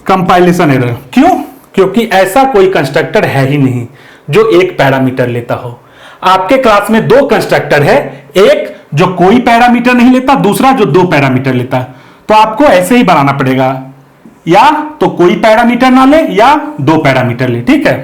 Compilation error. क्यों? क्योंकि ऐसा कोई कंस्ट्रक्टर है ही नहीं जो एक पैरामीटर लेता हो। आपके क्लास में दो कंस्ट्रक्टर है, एक जो कोई पैरामीटर नहीं लेता, दूसरा जो दो पैरामीटर लेता है। तो आपको ऐसे ही बनाना पड़ेगा, या तो कोई पैरामीटर ना ले या दो पैरामीटर ले। ठीक है,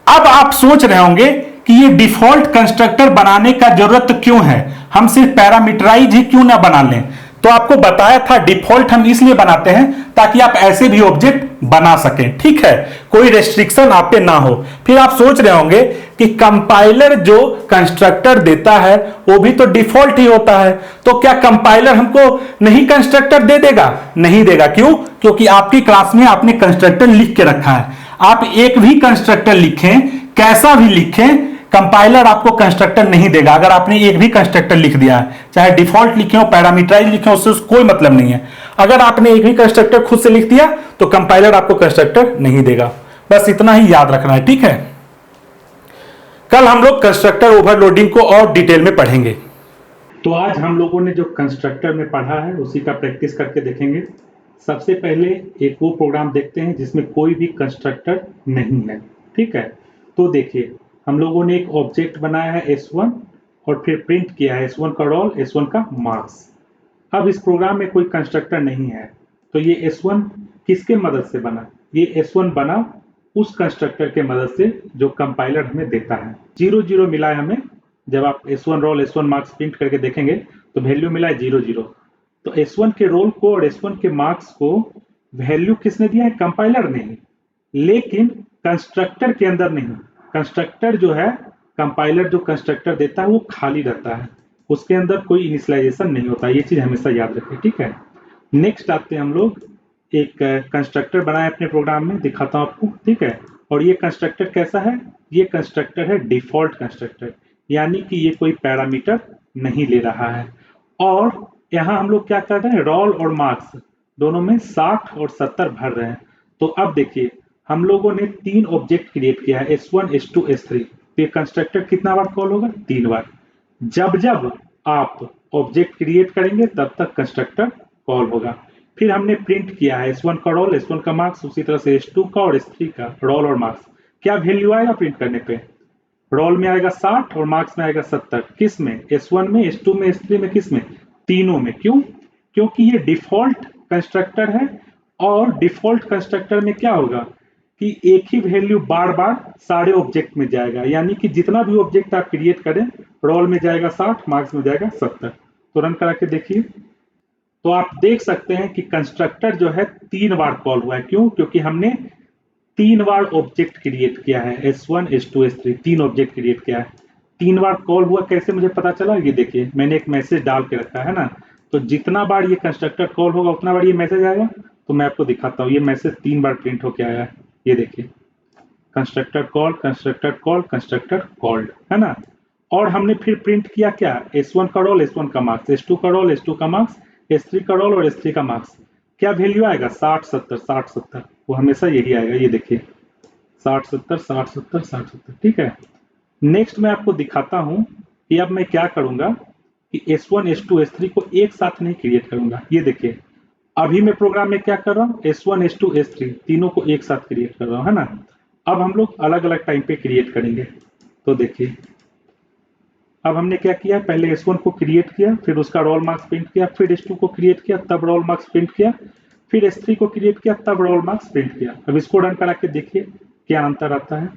अब आप सोच रहे होंगे कि ये डिफॉल्ट कंस्ट्रक्टर बनाने का जरूरत क्यों है, हम सिर्फ पैरामीटराइज ही क्यों ना बना लें। तो आपको बताया था डिफॉल्ट हम इसलिए बनाते हैं ताकि आप ऐसे भी ऑब्जेक्ट बना सकें। ठीक है, कोई रेस्ट्रिक्शन आप पे ना हो। फिर आप सोच रहे होंगे कि कंपाइलर जो कंस्ट्रक्टर देता है वो भी तो डिफॉल्ट ही होता है, तो क्या कंपाइलर हमको नहीं कंस्ट्रक्टर दे देगा? नहीं देगा। क्यों? क्योंकि आपकी क्लास में आपने कंस्ट्रक्टर लिख के रखा है। आप एक भी कंस्ट्रक्टर लिखें, कैसा भी लिखें, कंपाइलर आपको कंस्ट्रक्टर नहीं देगा। अगर आपने एक भी कंस्ट्रक्टर लिख दिया है, चाहे डिफॉल्ट लिखे हो, पैरामीटराइज लिखे हो, उससे कोई मतलब नहीं है। अगर आपने एक भी कंस्ट्रक्टर खुद से लिख दिया तो कंपाइलर आपको कंस्ट्रक्टर नहीं देगा। बस इतना ही याद रखना है। ठीक है, कल हम लोग कंस्ट्रक्टर ओवरलोडिंग को और डिटेल में पढ़ेंगे। तो आज हम लोगों ने जो कंस्ट्रक्टर में पढ़ा है उसी का प्रैक्टिस करके देखेंगे। सबसे पहले एक वो प्रोग्राम देखते हैं जिसमें कोई भी कंस्ट्रक्टर नहीं है। ठीक है, तो देखिए हम लोगों ने एक ऑब्जेक्ट बनाया है S1 और फिर प्रिंट किया है S1 का रोल, S1 का मार्क्स। अब इस प्रोग्राम में कोई कंस्ट्रक्टर नहीं है, तो ये S1 किसके मदद से बना? ये S1 बना उस कंस्ट्रक्टर के मदद से जो कंपाइलर हमें देता है। 0 0 मिला है हमें। जब आप S1 role S1 marks print करके देखेंगे तो वैल्यू मिला है 0 0। तो S1 के रोल को और S1 के मार्क्स को वैल्यू किसने दिया है? कंपाइलर ने। लेकिन कंस्ट्रक्टर के अंदर नहीं। कंस्ट्रक्टर जो है, कंपाइलर जो कंस्ट्रक्टर देता है वो खाली रहता है, उसके अंदर कोई इनिशियलाइजेशन नहीं होता। ये चीज हमेशा याद रखें। ठीक है, नेक्स्ट आते हैं हम लोग एक कंस्ट्रक्टर बनाए अपने प्रोग्राम में, दिखाता हूं आपको। ठीक है, और ये कंस्ट्रक्टर कैसा है? ये कंस्ट्रक्टर है डिफॉल्ट कंस्ट्रक्टर, यानी कि ये कोई पैरामीटर नहीं ले रहा है। और यहाँ हम लोग क्या कर रहे हैं? रोल और मार्क्स दोनों में 60 और 70 भर रहे हैं। तो अब देखिए हम लोगों ने तीन ऑब्जेक्ट क्रिएट किया है, S1 S2 S3। तो ये कंस्ट्रक्टर कितना बार कॉल होगा? 3 बार। जब जब आप ऑब्जेक्ट क्रिएट करेंगे तब तक कंस्ट्रक्टर कॉल होगा। फिर हमने प्रिंट किया है S1 का रोल, S1 का मार्क्स, उसी तरह से S2 का और S3 का रोल और मार्क्स। क्या वैल्यू आएगा प्रिंट करने पे? रोल में आएगा 60 और मार्क्स में आएगा 70। किस में? S1 में, S2 में, S3 में, किस में? तीनों में। क्यों? क्योंकि ये डिफॉल्ट कंस्ट्रक्टर है और डिफॉल्ट कंस्ट्रक्टर में क्या होगा कि एक ही वैल्यू बार बार सारे ऑब्जेक्ट में जाएगा, यानी कि जितना भी ऑब्जेक्ट आप क्रिएट करें, रोल में जाएगा 60, मार्क्स में जाएगा 70। तो रन करा के देखिए, तो आप देख सकते हैं कि कंस्ट्रक्टर जो है 3 बार कॉल हुआ है। क्यों? क्योंकि हमने 3 बार ऑब्जेक्ट क्रिएट किया है, S1 S2 S3 तीन ऑब्जेक्ट क्रिएट किया है। 3 बार कॉल हुआ, कैसे मुझे पता चला? ये देखिए मैंने एक मैसेज डाल के रखा है ना, तो जितना बार ये कंस्ट्रक्टर कॉल होगा उतना बार ये मैसेज आएगा। तो मैं आपको दिखाता हूँ, ये मैसेज 3 बार प्रिंट होके आया है। ये देखिए, constructor call, constructor call, constructor called, है ना। और हमने फिर प्रिंट किया क्या? S1 का रोल, S1 का मार्क्स, S2 का रोल, S2 का मार्क्स, S3 का रोल और S3 का मार्क्स। क्या वैल्यू आएगा? 60 70 60 70। वो हमेशा यही आएगा। ये देखिए 60 70 60 70 60 70। ठीक है, नेक्स्ट मैं आपको दिखाता हूं कि अब मैं क्या करूंगा कि S1 S2 S3 को एक साथ नहीं क्रिएट करूंगा। ये देखिए अभी मैं प्रोग्राम में क्या कर रहा हूं? S1 S2 S3 तीनों को एक साथ क्रिएट कर रहा हूं, है ना। अब हम लोग अलग अलग टाइम पे क्रिएट करेंगे। तो देखिए अब हमने क्या किया, पहले S1 को क्रिएट किया, फिर उसका रोल मार्क्स प्रिंट किया, फिर S2 को क्रिएट किया, तब रोल मार्क्स प्रिंट किया, फिर S3 को क्रिएट किया, तब रोल मार्क्स प्रिंट किया। अब इसको रन करा के देखिए क्या अंतर आता है।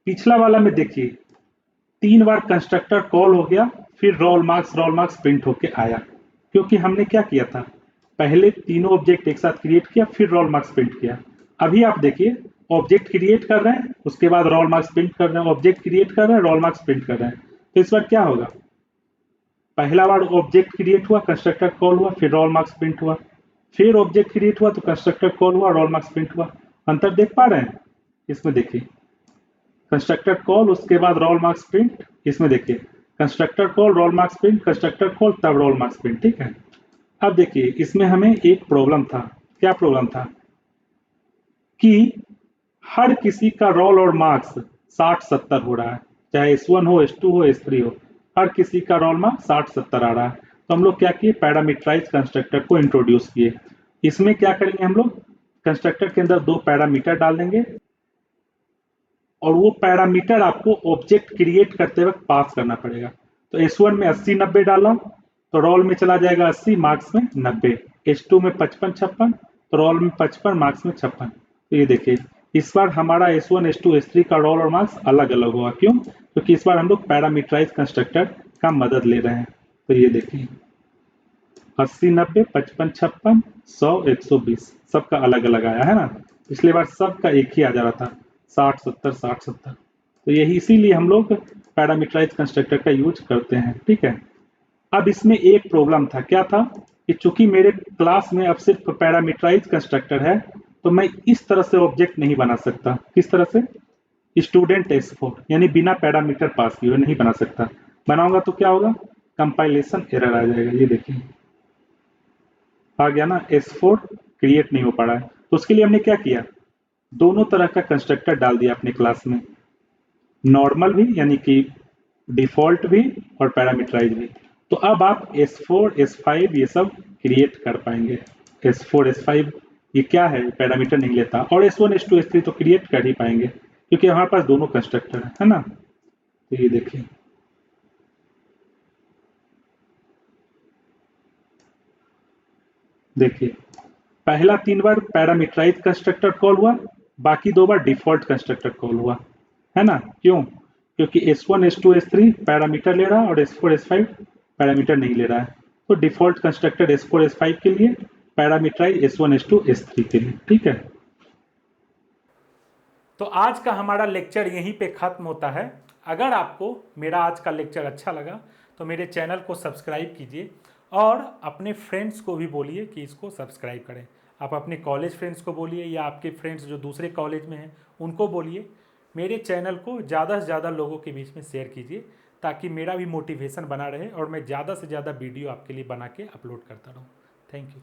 पिछला वाला में देखिए 3 बार कंस्ट्रक्टर कॉल हो गया, फिर रोल मार्क्स प्रिंट होके आया। क्योंकि हमने क्या किया था, पहले तीनों ऑब्जेक्ट एक साथ क्रिएट किया, फिर रोल मार्क्स प्रिंट किया। अभी आप देखिए ऑब्जेक्ट क्रिएट कर रहे हैं, उसके बाद रोल मार्क्स प्रिंट कर रहे हैं, ऑब्जेक्ट क्रिएट कर रहे हैं, रोल मार्क्स प्रिंट कर रहे हैं। तो इस बार क्या होगा? पहला बार ऑब्जेक्ट क्रिएट हुआ, कंस्ट्रक्टर कॉल हुआ, फिर रोल मार्क्स प्रिंट हुआ, फिर ऑब्जेक्ट क्रिएट हुआ तो कंस्ट्रक्टर कॉल हुआ, रोल मार्क्स प्रिंट हुआ। अंतर देख पा रहे हैं? इसमें देखिए कंस्ट्रक्टर कॉल, उसके बाद रोल मार्क्स प्रिंट। इसमें देखिए constructor call, roll marks print, constructor call, तब रोल मार्क्स प्रिंट। ठीक है, अब देखिए इसमें हमें एक प्रॉब्लम था। क्या प्रॉब्लम था? कि हर किसी का रोल और मार्क्स 60-70 हो रहा है, चाहे S1 हो, S2 हो, S3 हो, हर किसी का रोल मार्क्स 60-70 आ रहा है। तो हम लोग क्या किए, पैरामीटराइज कंस्ट्रक्टर को इंट्रोड्यूस किए। इसमें क्या करेंगे हम लोग, कंस्ट्रक्टर के अंदर 2 पैरामीटर डाल देंगे और वो पैरामीटर आपको ऑब्जेक्ट क्रिएट करते वक्त पास करना पड़ेगा। तो S1 में 80-90 डाला तो रोल में चला जाएगा 80, मार्क्स में 90। S2 में 55-56 तो रोल में 55, मार्क्स में 56। तो ये देखिए, इस बार हमारा S1, S2, S3 का रोल और मार्क्स अलग अलग होगा। क्यों? क्योंकि इस बार हम लोग पैरामीटराइज कंस्ट्रक्टर का मदद ले रहे हैं। तो ये देखिए, 80-90, 55-56, 100-120 सबका अलग अलग आया है ना। पिछली बार सबका एक ही आ जा रहा था, 60-70, 60-70। तो यही इसीलिए हम लोग पैरामीटराइज कंस्ट्रक्टर का यूज करते हैं। ठीक है, अब इसमें एक प्रॉब्लम था, क्या था कि चूंकि मेरे क्लास में अब सिर्फ पैरामीटराइज कंस्ट्रक्टर है, तो मैं इस तरह से ऑब्जेक्ट नहीं बना सकता। किस तरह से, स्टूडेंट S4 यानी बिना पैरामीटर पास किए हुए नहीं बना सकता। बनाऊंगा तो क्या होगा, कंपाइलेशन एरर आ जाएगा। ये देखिए आ गया ना, S4 क्रिएट नहीं हो पा रहा है। तो उसके लिए हमने क्या किया, दोनों तरह का कंस्ट्रक्टर डाल दिया अपने क्लास में, नॉर्मल भी यानी कि डिफॉल्ट भी और पैरामीटराइज भी। तो अब आप S4, S5 ये सब क्रिएट कर पाएंगे। S4, S5 ये क्या है, पैरामीटर नहीं लेता, और S1, S2, S3 तो क्रिएट कर ही पाएंगे क्योंकि हमारे पास दोनों कंस्ट्रक्टर है ना। तो ये देखिए, देखिए पहला 3 बार पैरामीटराइज कंस्ट्रक्टर कॉल हुआ, बाकी 2 बार डिफॉल्ट कंस्ट्रक्टर कॉल हुआ, है ना। क्यों? क्योंकि S1, S2, S3 पैरामीटर ले रहा है और S4, S5 पैरामीटर नहीं ले रहा है। तो डिफॉल्ट कंस्ट्रक्टर S4, S5 के लिए, पैरामीटराइज S1, S2, S3 के लिए। ठीक है, तो आज का हमारा लेक्चर यहीं पे खत्म होता है। अगर आपको मेरा आज का लेक्चर अच्छा लगा तो मेरे चैनल को सब्सक्राइब कीजिए और अपने फ्रेंड्स को भी बोलिए कि इसको सब्सक्राइब करें। आप अपने कॉलेज फ्रेंड्स को बोलिए या आपके फ्रेंड्स जो दूसरे कॉलेज में हैं उनको बोलिए। मेरे चैनल को ज़्यादा से ज़्यादा लोगों के बीच में शेयर कीजिए ताकि मेरा भी मोटिवेशन बना रहे और मैं ज़्यादा से ज़्यादा वीडियो आपके लिए बना के अपलोड करता रहूँ। Thank you.